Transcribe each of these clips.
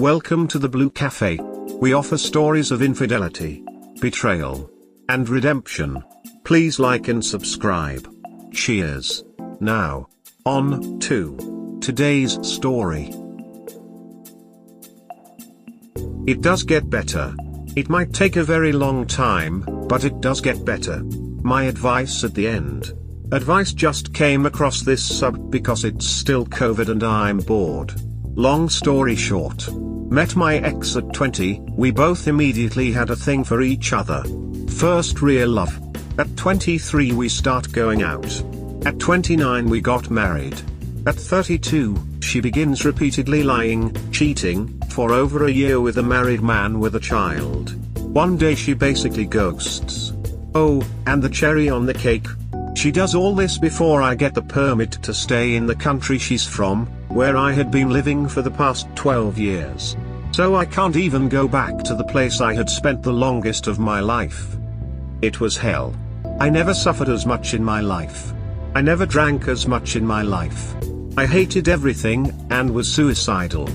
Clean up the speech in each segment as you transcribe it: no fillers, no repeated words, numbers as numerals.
Welcome to the Blue Cafe. We offer stories of infidelity, betrayal, and redemption. Please like and subscribe. Cheers. Now, on to today's story. It does get better. It might take a very long time, but it does get better. My advice at the end. Advice just came across this sub because it's still COVID and I'm bored. Long story short. Met my ex at 20, we both immediately had a thing for each other. First real love. At 23 we start going out. At 29 we got married. At 32, she begins repeatedly lying, cheating, for over a year with a married man with a child. One day she basically ghosts. Oh, and the cherry on the cake. She does all this before I get the permit to stay in the country she's from, where I had been living for the past 12 years. So I can't even go back to the place I had spent the longest of my life. It was hell. I never suffered as much in my life. I never drank as much in my life. I hated everything, and was suicidal.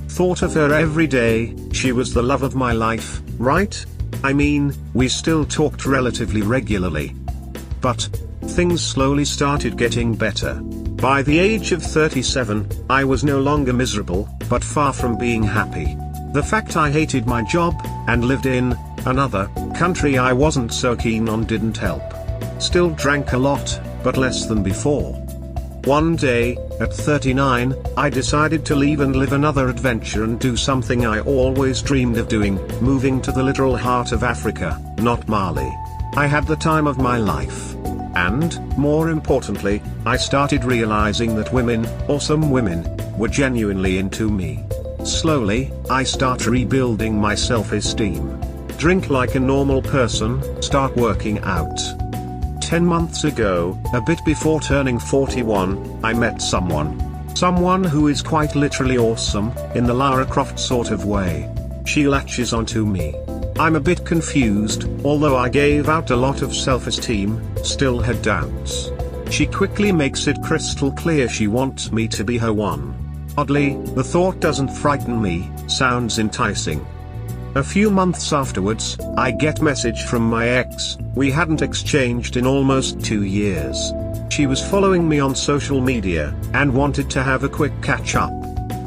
Thought of her every day. She was the love of my life, right? I mean, we still talked relatively regularly. But things slowly started getting better. By the age of 37, I was no longer miserable, but far from being happy. The fact I hated my job, and lived in another country I wasn't so keen on didn't help. Still drank a lot, but less than before. One day, at 39, I decided to leave and live another adventure and do something I always dreamed of doing, moving to the literal heart of Africa, not Mali. I had the time of my life. And, more importantly, I started realizing that women, or some women, were genuinely into me. Slowly, I start rebuilding my self-esteem. Drink like a normal person, start working out. 10 months ago, a bit before turning 41, I met someone. Someone who is quite literally awesome, in the Lara Croft sort of way. She latches onto me. I'm a bit confused, although I gave out a lot of self-esteem, still had doubts. She quickly makes it crystal clear she wants me to be her one. Oddly, the thought doesn't frighten me, sounds enticing. A few months afterwards, I get message from my ex. We hadn't exchanged in almost 2 years. She was following me on social media, and wanted to have a quick catch-up.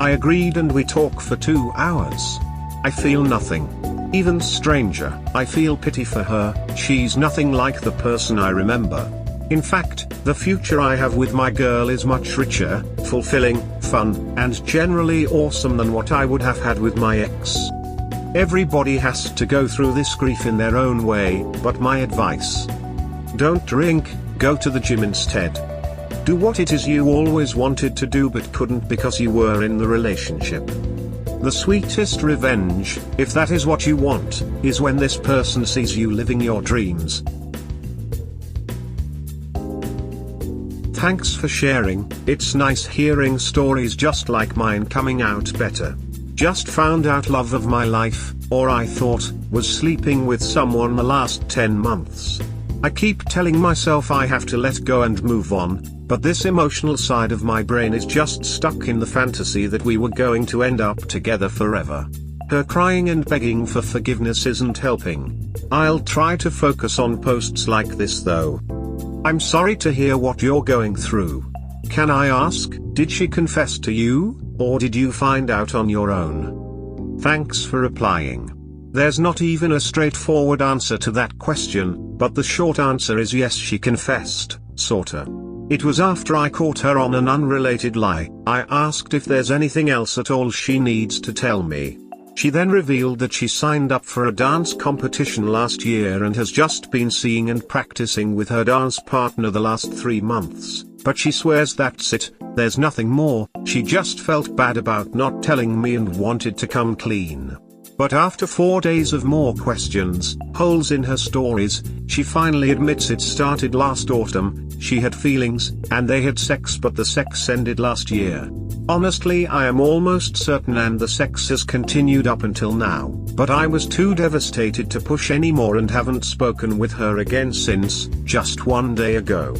I agreed and we talk for 2 hours. I feel nothing. Even stranger, I feel pity for her. She's nothing like the person I remember. In fact, the future I have with my girl is much richer, fulfilling, fun, and generally awesome than what I would have had with my ex. Everybody has to go through this grief in their own way, but my advice: don't drink, go to the gym instead. Do what it is you always wanted to do but couldn't because you were in the relationship. The sweetest revenge, if that is what you want, is when this person sees you living your dreams. Thanks for sharing. It's nice hearing stories just like mine coming out better. Just found out love of my life, or I thought, was sleeping with someone the last 10 months. I keep telling myself I have to let go and move on, but this emotional side of my brain is just stuck in the fantasy that we were going to end up together forever. Her crying and begging for forgiveness isn't helping. I'll try to focus on posts like this though. I'm sorry to hear what you're going through. Can I ask, did she confess to you, or did you find out on your own? Thanks for replying. There's not even a straightforward answer to that question, but the short answer is yes, she confessed, sorta. It was after I caught her on an unrelated lie. I asked if there's anything else at all she needs to tell me. She then revealed that she signed up for a dance competition last year and has just been seeing and practicing with her dance partner the last 3 months, but she swears that's it, there's nothing more. She just felt bad about not telling me and wanted to come clean. But after 4 days of more questions, holes in her stories, she finally admits it started last autumn. She had feelings, and they had sex, but the sex ended last year. Honestly, I am almost certain and the sex has continued up until now, but I was too devastated to push anymore and haven't spoken with her again since, just 1 day ago.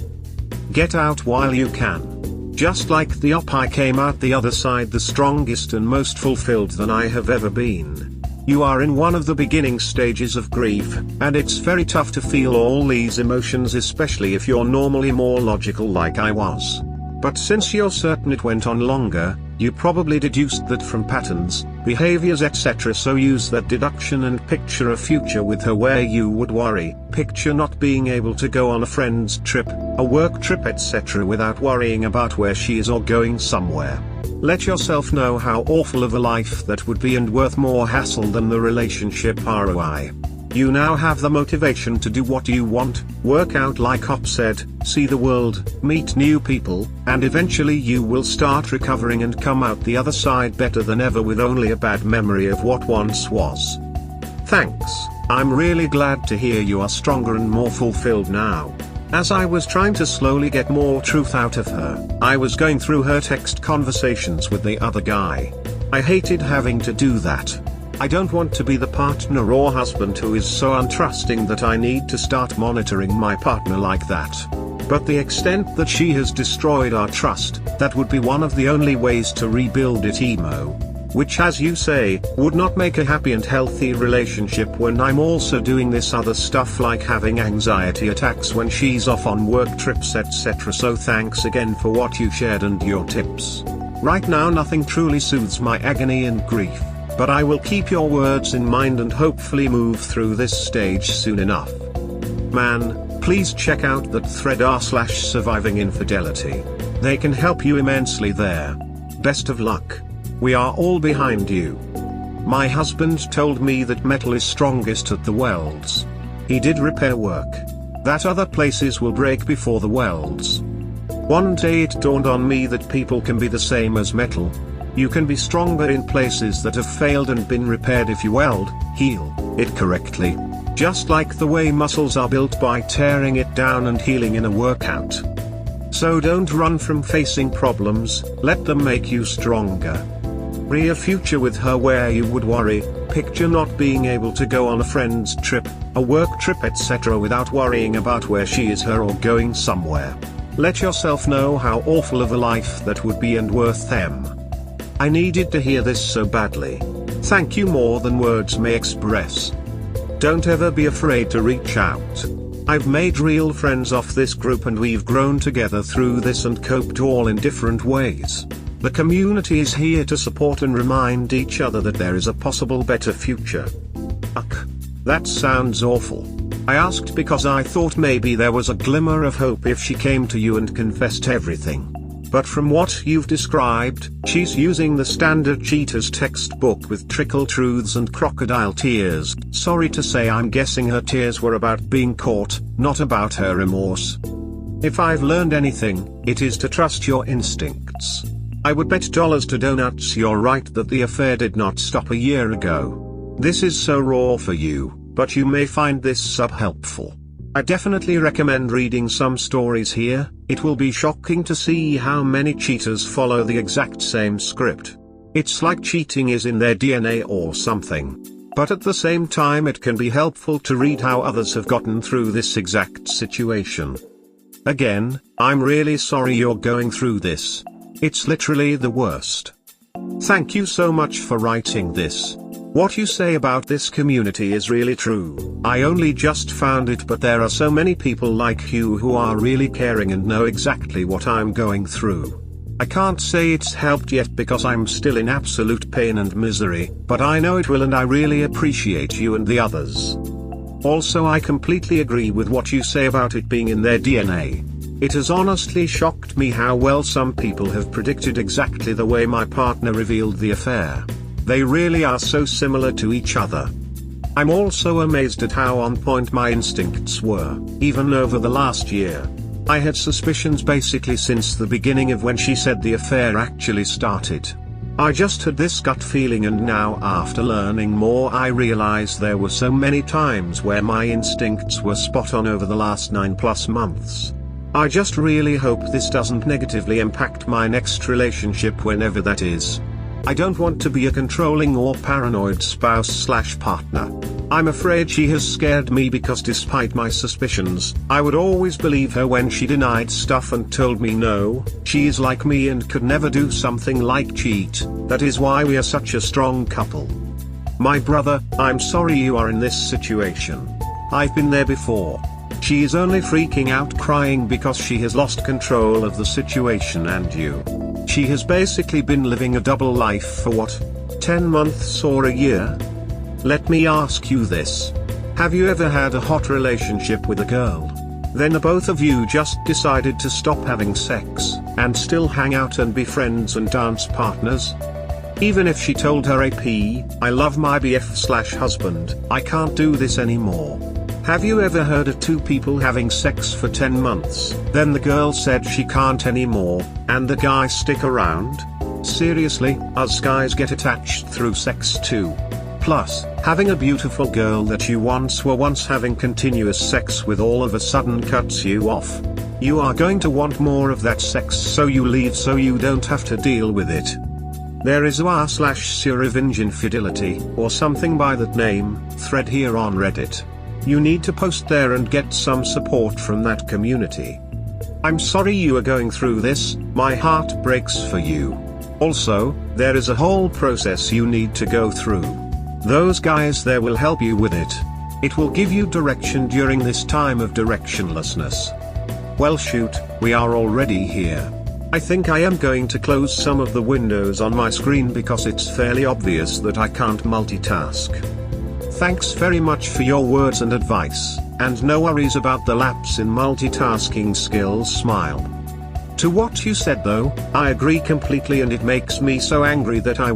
Get out while you can. Just like the op, I came out the other side the strongest and most fulfilled than I have ever been. You are in one of the beginning stages of grief, and it's very tough to feel all these emotions, especially if you're normally more logical like I was. But since you're certain it went on longer, you probably deduced that from patterns, behaviors etc. So use that deduction and picture a future with her where you would worry. Picture not being able to go on a friend's trip, a work trip etc. without worrying about where she is or going somewhere. Let yourself know how awful of a life that would be and worth more hassle than the relationship ROI. You now have the motivation to do what you want, work out like Op said, see the world, meet new people, and eventually you will start recovering and come out the other side better than ever with only a bad memory of what once was. Thanks, I'm really glad to hear you are stronger and more fulfilled now. As I was trying to slowly get more truth out of her, I was going through her text conversations with the other guy. I hated having to do that. I don't want to be the partner or husband who is so untrusting that I need to start monitoring my partner like that. But the extent that she has destroyed our trust, that would be one of the only ways to rebuild it emo. Which, as you say, would not make a happy and healthy relationship when I'm also doing this other stuff like having anxiety attacks when she's off on work trips etc. So thanks again for what you shared and your tips. Right now nothing truly soothes my agony and grief, but I will keep your words in mind and hopefully move through this stage soon enough. Man, please check out that thread r/surviving infidelity. They can help you immensely there. Best of luck. We are all behind you. My husband told me that metal is strongest at the welds. He did repair work. That other places will break before the welds. One day it dawned on me that people can be the same as metal. You can be stronger in places that have failed and been repaired if you heal it correctly. Just like the way muscles are built by tearing it down and healing in a workout. So don't run from facing problems, let them make you stronger. A future with her where you would worry, picture not being able to go on a friend's trip, a work trip etc. without worrying about where she is or going somewhere. Let yourself know how awful of a life that would be and worth them. I needed to hear this so badly. Thank you more than words may express. Don't ever be afraid to reach out. I've made real friends off this group and we've grown together through this and coped all in different ways. The community is here to support and remind each other that there is a possible better future. Ugh. That sounds awful. I asked because I thought maybe there was a glimmer of hope if she came to you and confessed everything. But from what you've described, she's using the standard cheater's textbook with trickle truths and crocodile tears. Sorry to say I'm guessing her tears were about being caught, not about her remorse. If I've learned anything, it is to trust your instincts. I would bet dollars to donuts you're right that the affair did not stop a year ago. This is so raw for you, but you may find this sub helpful. I definitely recommend reading some stories here. It will be shocking to see how many cheaters follow the exact same script. It's like cheating is in their DNA or something. But at the same time it can be helpful to read how others have gotten through this exact situation. Again, I'm really sorry you're going through this. It's literally the worst. Thank you so much for writing this. What you say about this community is really true. I only just found it, but there are so many people like you who are really caring and know exactly what I'm going through. I can't say it's helped yet because I'm still in absolute pain and misery, but I know it will and I really appreciate you and the others. Also, I completely agree with what you say about it being in their DNA. It has honestly shocked me how well some people have predicted exactly the way my partner revealed the affair. They really are so similar to each other. I'm also amazed at how on point my instincts were, even over the last year. I had suspicions basically since the beginning of when she said the affair actually started. I just had this gut feeling, and now after learning more I realize there were so many times where my instincts were spot on over the last 9+ months. I just really hope this doesn't negatively impact my next relationship whenever that is. I don't want to be a controlling or paranoid spouse/partner. I'm afraid she has scared me because despite my suspicions, I would always believe her when she denied stuff and told me no, she is like me and could never do something like cheat. That is why we are such a strong couple. My brother, I'm sorry you are in this situation. I've been there before. She is only freaking out crying because she has lost control of the situation and you. She has basically been living a double life for what? 10 months or a year? Let me ask you this. Have you ever had a hot relationship with a girl? Then the both of you just decided to stop having sex, and still hang out and be friends and dance partners? Even if she told her AP, I love my BF/husband, I can't do this anymore. Have you ever heard of two people having sex for 10 months, then the girl said she can't anymore, and the guy stick around? Seriously, us guys get attached through sex too. Plus, having a beautiful girl that you were once having continuous sex with all of a sudden cuts you off. You are going to want more of that sex, so you leave so you don't have to deal with it. There is r/revenge infidelity, or something by that name, thread here on Reddit. You need to post there and get some support from that community. I'm sorry you are going through this, my heart breaks for you. Also, there is a whole process you need to go through. Those guys there will help you with it. It will give you direction during this time of directionlessness. Well shoot, we are already here. I think I am going to close some of the windows on my screen because it's fairly obvious that I can't multitask. Thanks very much for your words and advice, and no worries about the lapse in multitasking skills, smile. To what you said though, I agree completely, and it makes me so angry that I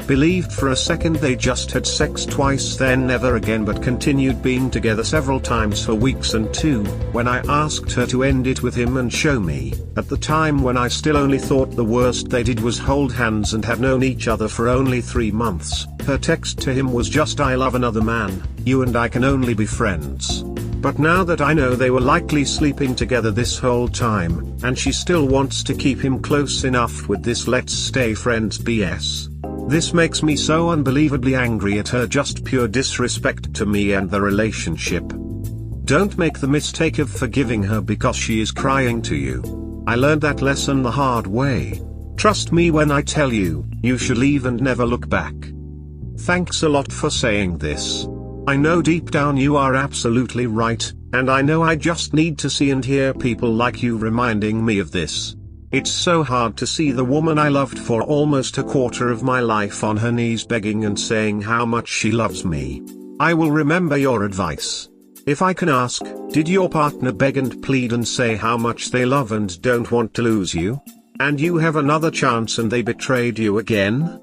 believed for a second they just had sex twice then never again, but continued being together several times for weeks, and two, when I asked her to end it with him and show me, at the time when I still only thought the worst they did was hold hands and have known each other for only 3 months, her text to him was just I love another man, you and I can only be friends. But now that I know they were likely sleeping together this whole time, and she still wants to keep him close enough with this let's stay friends BS. This makes me so unbelievably angry at her, just pure disrespect to me and the relationship. Don't make the mistake of forgiving her because she is crying to you. I learned that lesson the hard way. Trust me when I tell you, you should leave and never look back. Thanks a lot for saying this. I know deep down you are absolutely right, and I know I just need to see and hear people like you reminding me of this. It's so hard to see the woman I loved for almost a quarter of my life on her knees begging and saying how much she loves me. I will remember your advice. If I can ask, did your partner beg and plead and say how much they love and don't want to lose you? And you have another chance and they betrayed you again?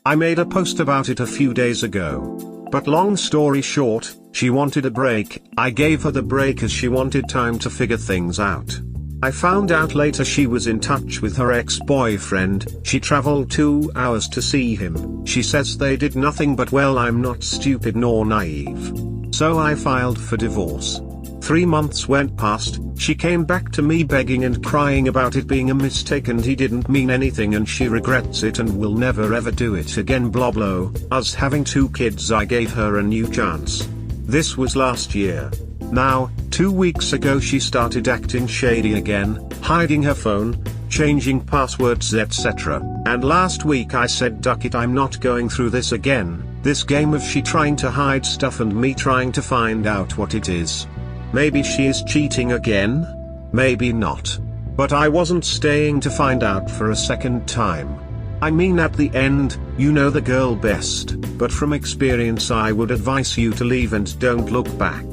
I made a post about it a few days ago. But long story short, she wanted a break. I gave her the break as she wanted time to figure things out. I found out later she was in touch with her ex-boyfriend. She traveled 2 hours to see him. She says they did nothing but well, I'm not stupid nor naive. So I filed for divorce. 3 months went past, she came back to me begging and crying about it being a mistake and he didn't mean anything and she regrets it and will never ever do it again, blah blah. Us having 2 kids, I gave her a new chance. This was last year. Now, 2 weeks ago she started acting shady again, hiding her phone, changing passwords etc. And last week I said duck it, I'm not going through this again, this game of she trying to hide stuff and me trying to find out what it is. Maybe she is cheating again? Maybe not. But I wasn't staying to find out for a second time. I mean, at the end, you know the girl best, but from experience I would advise you to leave and don't look back.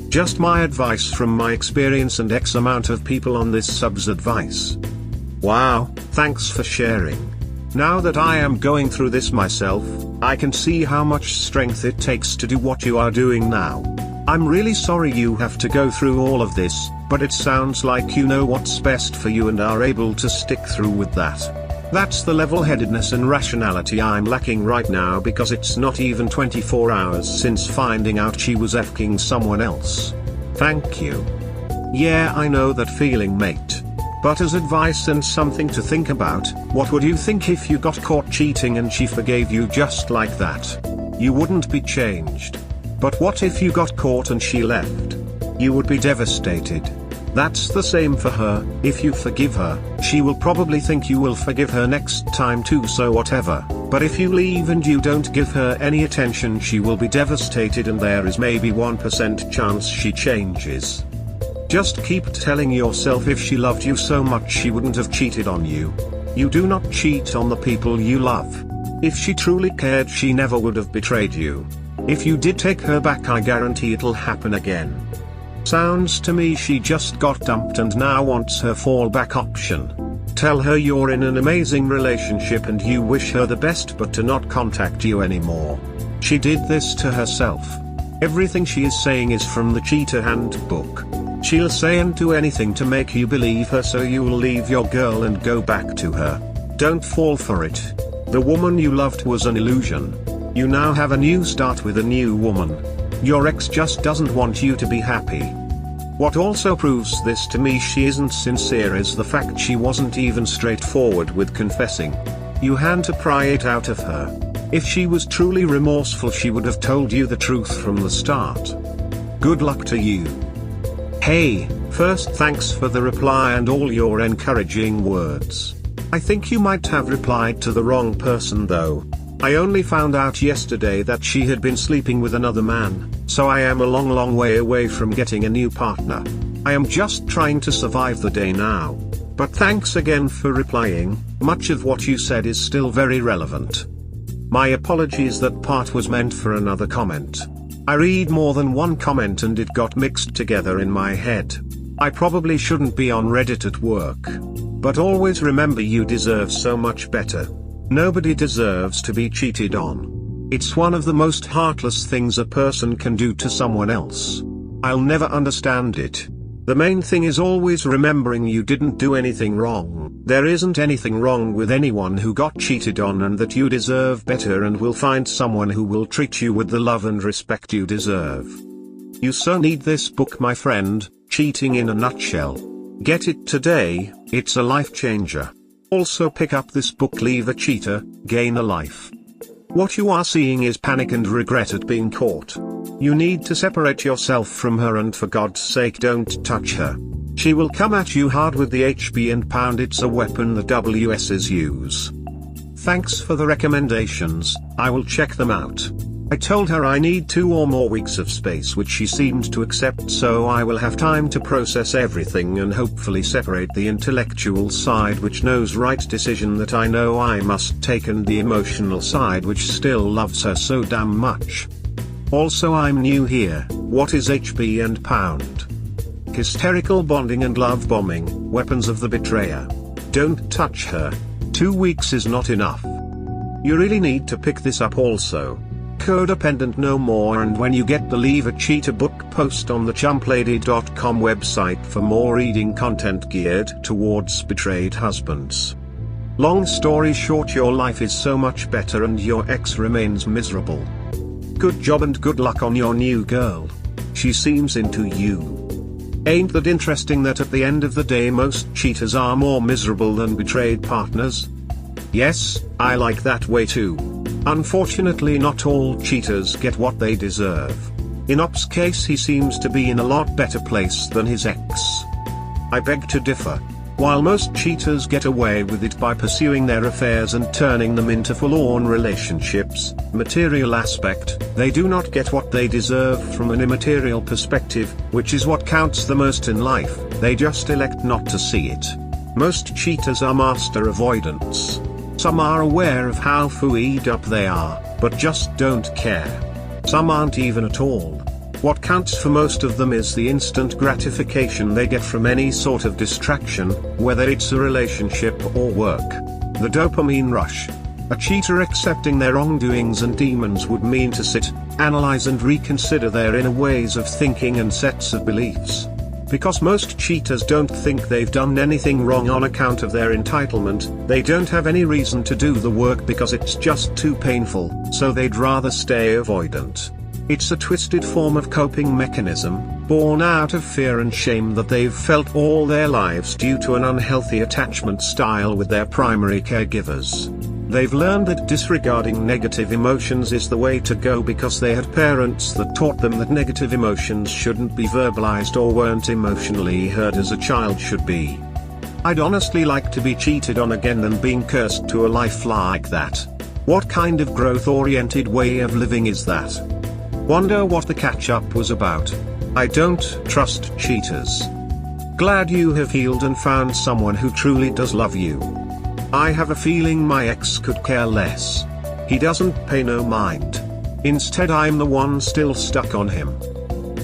Just my advice from my experience and X amount of people on this sub's advice. Wow, thanks for sharing. Now that I am going through this myself, I can see how much strength it takes to do what you are doing now. I'm really sorry you have to go through all of this, but it sounds like you know what's best for you and are able to stick through with that. That's the level-headedness and rationality I'm lacking right now, because it's not even 24 hours since finding out she was F-king someone else. Thank you. Yeah, I know that feeling, mate. But as advice and something to think about, what would you think if you got caught cheating and she forgave you just like that? You wouldn't be changed. But what if you got caught and she left? You would be devastated. That's the same for her. If you forgive her, she will probably think you will forgive her next time too, so whatever. But if you leave and you don't give her any attention, she will be devastated, and there is maybe 1% chance she changes. Just keep telling yourself if she loved you so much she wouldn't have cheated on you. You do not cheat on the people you love. If she truly cared, she never would have betrayed you. If you did take her back, I guarantee it'll happen again. Sounds to me she just got dumped and now wants her fallback option. Tell her you're in an amazing relationship and you wish her the best, but to not contact you anymore. She did this to herself. Everything she is saying is from the Cheater Handbook. She'll say and do anything to make you believe her, so you'll leave your girl and go back to her. Don't fall for it. The woman you loved was an illusion. You now have a new start with a new woman. Your ex just doesn't want you to be happy. What also proves this to me she isn't sincere is the fact she wasn't even straightforward with confessing. You had to pry it out of her. If she was truly remorseful, she would have told you the truth from the start. Good luck to you. Hey, first thanks for the reply and all your encouraging words. I think you might have replied to the wrong person though. I only found out yesterday that she had been sleeping with another man, so I am a long way away from getting a new partner. I am just trying to survive the day now. But thanks again for replying. Much of what you said is still very relevant. My apologies, that part was meant for another comment. I read more than one comment and it got mixed together in my head. I probably shouldn't be on Reddit at work. But always remember, you deserve so much better. Nobody deserves to be cheated on. It's one of the most heartless things a person can do to someone else. I'll never understand it. The main thing is always remembering you didn't do anything wrong. There isn't anything wrong with anyone who got cheated on, and that you deserve better and will find someone who will treat you with the love and respect you deserve. You so need this book, my friend, Cheating in a Nutshell. Get it today, it's a life changer. Also pick up this book, Leave a Cheater, Gain a Life. What you are seeing is panic and regret at being caught. You need to separate yourself from her, and for God's sake don't touch her. She will come at you hard with the HB and pound. It's a weapon the WS's use. Thanks for the recommendations, I will check them out. I told her I need 2 or more weeks of space, which she seemed to accept, so I will have time to process everything and hopefully separate the intellectual side which knows right decision that I know I must take, and the emotional side which still loves her so damn much. Also, I'm new here. What is HB and pound? Hysterical bonding and love bombing, weapons of the betrayer. Don't touch her. 2 weeks is not enough. You really need to pick this up also. Codependent no more. And when you get the Leave a Cheater book, post on the chumplady.com website for more reading content geared towards betrayed husbands. Long story short, your life is so much better and your ex remains miserable. Good job and good luck on your new girl. She seems into you. Ain't that interesting that at the end of the day most cheaters are more miserable than betrayed partners? Yes, I like that way too. Unfortunately, not all cheaters get what they deserve. In Op's case, he seems to be in a lot better place than his ex. I beg to differ. While most cheaters get away with it by pursuing their affairs and turning them into full-on relationships, material aspect, they do not get what they deserve from an immaterial perspective, which is what counts the most in life. They just elect not to see it. Most cheaters are master avoidance. Some are aware of how fooeyed up they are, but just don't care. Some aren't even at all. What counts for most of them is the instant gratification they get from any sort of distraction, whether it's a relationship or work. The dopamine rush. A cheater accepting their wrongdoings and demons would mean to sit, analyze and reconsider their inner ways of thinking and sets of beliefs. Because most cheaters don't think they've done anything wrong on account of their entitlement, they don't have any reason to do the work because it's just too painful, so they'd rather stay avoidant. It's a twisted form of coping mechanism, born out of fear and shame that they've felt all their lives due to an unhealthy attachment style with their primary caregivers. They've learned that disregarding negative emotions is the way to go because they had parents that taught them that negative emotions shouldn't be verbalized or weren't emotionally heard as a child should be. I'd honestly like to be cheated on again than being cursed to a life like that. What kind of growth-oriented way of living is that? Wonder what the catch-up was about. I don't trust cheaters. Glad you have healed and found someone who truly does love you. I have a feeling my ex could care less. He doesn't pay no mind. Instead I'm the one still stuck on him.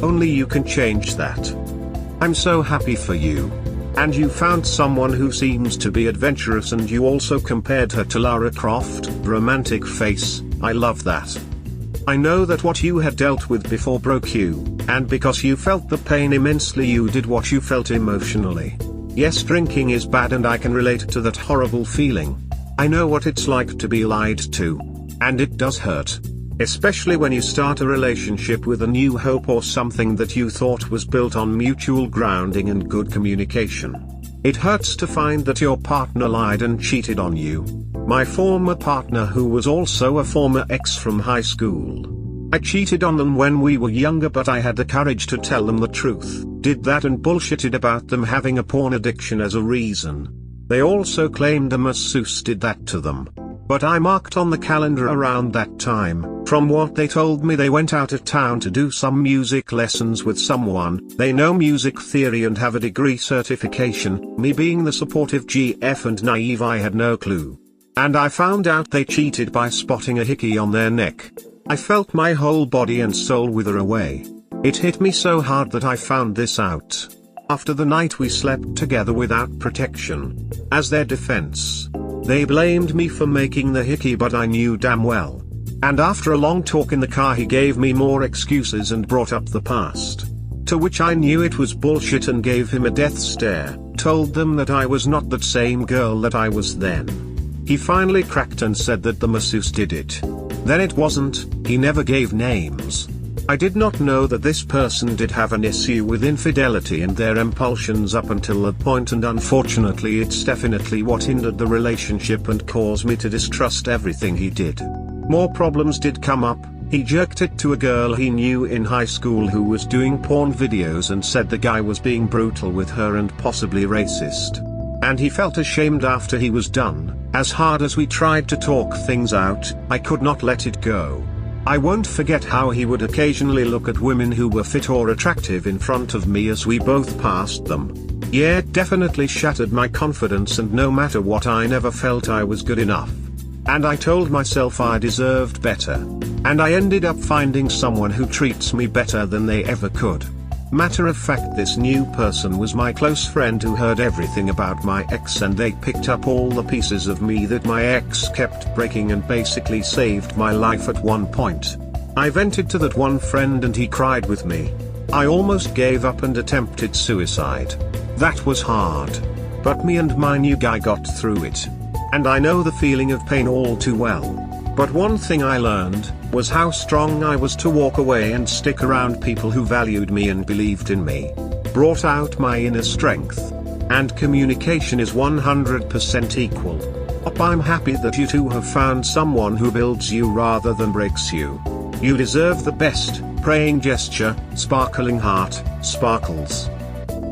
Only you can change that. I'm so happy for you. And you found someone who seems to be adventurous, and you also compared her to Lara Croft. Romantic face, I love that. I know that what you had dealt with before broke you, and because you felt the pain immensely you did what you felt emotionally. Yes, drinking is bad and I can relate to that horrible feeling. I know what it's like to be lied to. And it does hurt. Especially when you start a relationship with a new hope or something that you thought was built on mutual grounding and good communication. It hurts to find that your partner lied and cheated on you. My former partner, who was also a former ex from high school. I cheated on them when we were younger, but I had the courage to tell them the truth, did that and bullshitted about them having a porn addiction as a reason. They also claimed a masseuse did that to them. But I marked on the calendar around that time. From what they told me, they went out of town to do some music lessons with someone. They know music theory and have a degree certification. Me being the supportive GF and naive, I had no clue. And I found out they cheated by spotting a hickey on their neck. I felt my whole body and soul wither away. It hit me so hard that I found this out after the night we slept together without protection. As their defense, they blamed me for making the hickey, but I knew damn well. And after a long talk in the car, he gave me more excuses and brought up the past. To which I knew it was bullshit and gave him a death stare, told them that I was not that same girl that I was then. He finally cracked and said that the masseuse did it. Then it wasn't. He never gave names. I did not know that this person did have an issue with infidelity and their impulsions up until that point, and unfortunately it's definitely what hindered the relationship and caused me to distrust everything he did. More problems did come up. He jerked it to a girl he knew in high school who was doing porn videos and said the guy was being brutal with her and possibly racist. And he felt ashamed after he was done. As hard as we tried to talk things out, I could not let it go. I won't forget how he would occasionally look at women who were fit or attractive in front of me as we both passed them. Yeah, it definitely shattered my confidence, and no matter what, I never felt I was good enough. And I told myself I deserved better. And I ended up finding someone who treats me better than they ever could. Matter of fact, this new person was my close friend who heard everything about my ex, and they picked up all the pieces of me that my ex kept breaking and basically saved my life at one point. I vented to that one friend and he cried with me. I almost gave up and attempted suicide. That was hard. But me and my new guy got through it. And I know the feeling of pain all too well. But one thing I learned was how strong I was to walk away and stick around people who valued me and believed in me. Brought out my inner strength. And communication is 100% equal. I'm happy that you two have found someone who builds you rather than breaks you. You deserve the best. Praying gesture, sparkling heart, sparkles.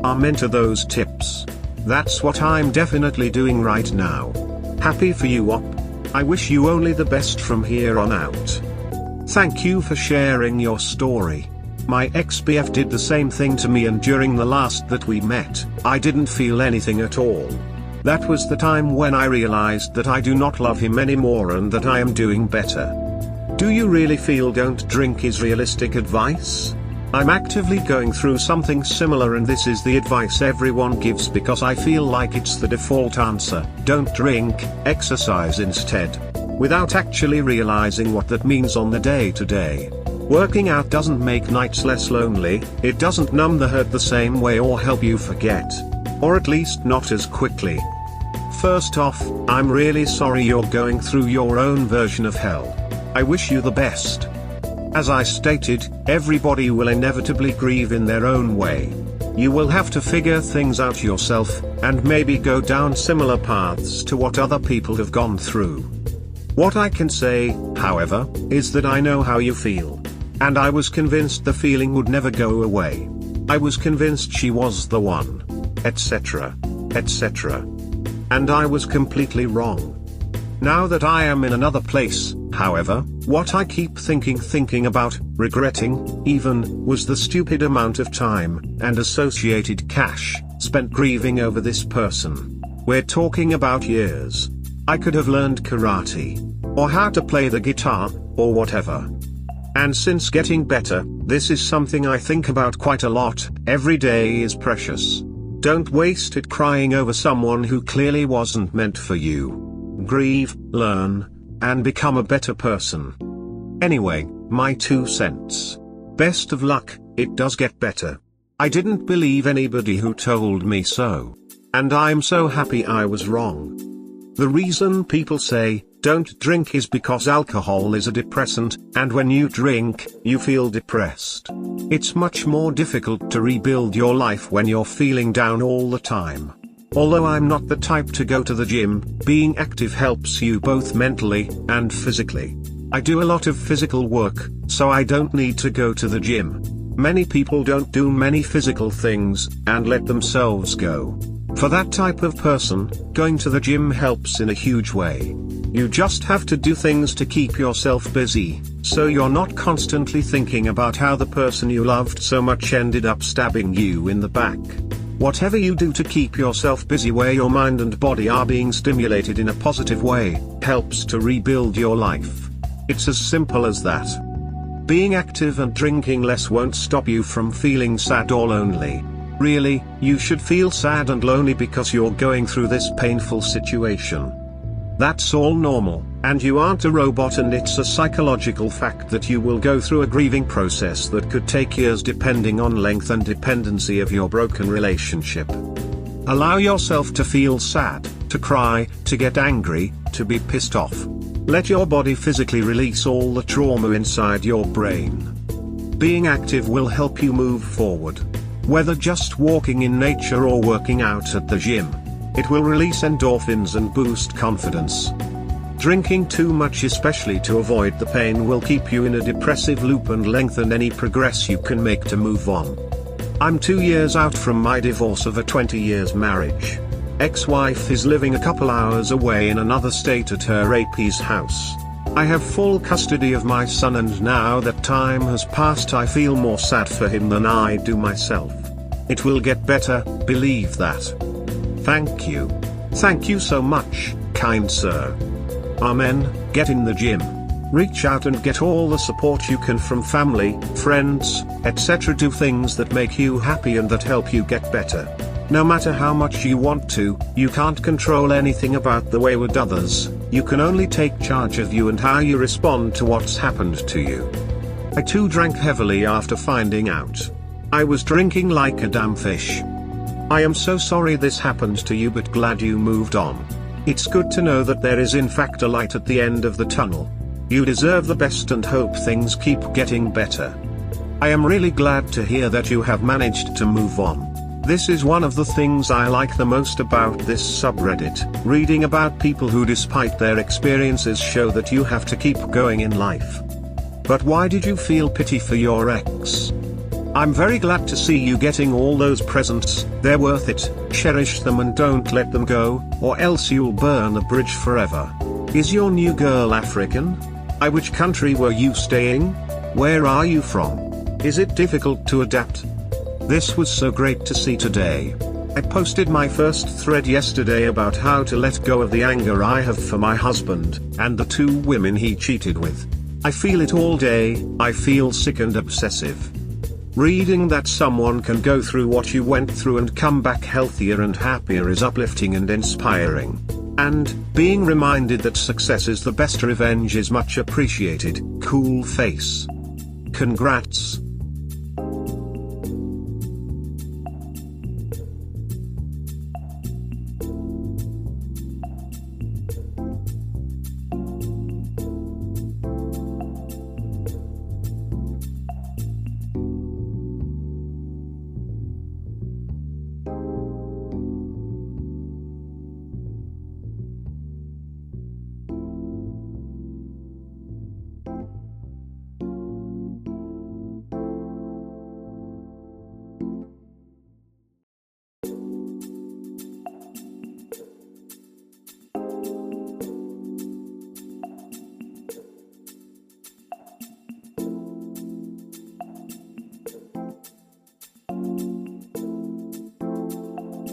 Amen to those tips. That's what I'm definitely doing right now. Happy for you, Op. I wish you only the best from here on out. Thank you for sharing your story. My ex-BF did the same thing to me, and during the last that we met, I didn't feel anything at all. That was the time when I realized that I do not love him anymore and that I am doing better. Do you really feel don't drink is realistic advice? I'm actively going through something similar, and this is the advice everyone gives because I feel like it's the default answer. Don't drink, exercise instead. Without actually realizing what that means on the day-to-day. Working out doesn't make nights less lonely, it doesn't numb the hurt the same way or help you forget. Or at least not as quickly. First off, I'm really sorry you're going through your own version of hell. I wish you the best. As I stated, everybody will inevitably grieve in their own way. You will have to figure things out yourself, and maybe go down similar paths to what other people have gone through. What I can say, however, is that I know how you feel. And I was convinced the feeling would never go away. I was convinced she was the one, etc., etc. And I was completely wrong. Now that I am in another place, however, what I keep thinking about, regretting, even, was the stupid amount of time, and associated cash, spent grieving over this person. We're talking about years. I could have learned karate, or how to play the guitar, or whatever. And since getting better, this is something I think about quite a lot. Every day is precious. Don't waste it crying over someone who clearly wasn't meant for you. Grieve, learn, and become a better person. Anyway, my 2 cents. Best of luck, it does get better. I didn't believe anybody who told me so. And I'm so happy I was wrong. The reason people say, don't drink is because alcohol is a depressant, and when you drink, you feel depressed. It's much more difficult to rebuild your life when you're feeling down all the time. Although I'm not the type to go to the gym, being active helps you both mentally and physically. I do a lot of physical work, so I don't need to go to the gym. Many people don't do many physical things, and let themselves go. For that type of person, going to the gym helps in a huge way. You just have to do things to keep yourself busy, so you're not constantly thinking about how the person you loved so much ended up stabbing you in the back. Whatever you do to keep yourself busy where your mind and body are being stimulated in a positive way, helps to rebuild your life. It's as simple as that. Being active and drinking less won't stop you from feeling sad or lonely. Really, you should feel sad and lonely because you're going through this painful situation. That's all normal, and you aren't a robot, and it's a psychological fact that you will go through a grieving process that could take years depending on length and dependency of your broken relationship. Allow yourself to feel sad, to cry, to get angry, to be pissed off. Let your body physically release all the trauma inside your brain. Being active will help you move forward. Whether just walking in nature or working out at the gym, it will release endorphins and boost confidence. Drinking too much, especially to avoid the pain, will keep you in a depressive loop and lengthen any progress you can make to move on. I'm 2 years out from my divorce of a 20 years marriage. Ex-wife is living a couple hours away in another state at her AP's house. I have full custody of my son, and now that time has passed I feel more sad for him than I do myself. It will get better, believe that. Thank you. Thank you so much, kind sir. Amen. Get in the gym. Reach out and get all the support you can from family, friends, etc. Do things that make you happy and that help you get better. No matter how much you want to, you can't control anything about the wayward others. You can only take charge of you and how you respond to what's happened to you. I too drank heavily after finding out. I was drinking like a damn fish. I am so sorry this happened to you, but glad you moved on. It's good to know that there is in fact a light at the end of the tunnel. You deserve the best and hope things keep getting better. I am really glad to hear that you have managed to move on. This is one of the things I like the most about this subreddit, reading about people who despite their experiences show that you have to keep going in life. But why did you feel pity for your ex? I'm very glad to see you getting all those presents. They're worth it. Cherish them and don't let them go, or else you'll burn the bridge forever. Is your new girl African? Which country were you staying? Where are you from? Is it difficult to adapt? This was so great to see today. I posted my first thread yesterday about how to let go of the anger I have for my husband, and the 2 women he cheated with. I feel it all day. I feel sick and obsessive. Reading that someone can go through what you went through and come back healthier and happier is uplifting and inspiring. And, being reminded that success is the best revenge is much appreciated. Cool face. Congrats.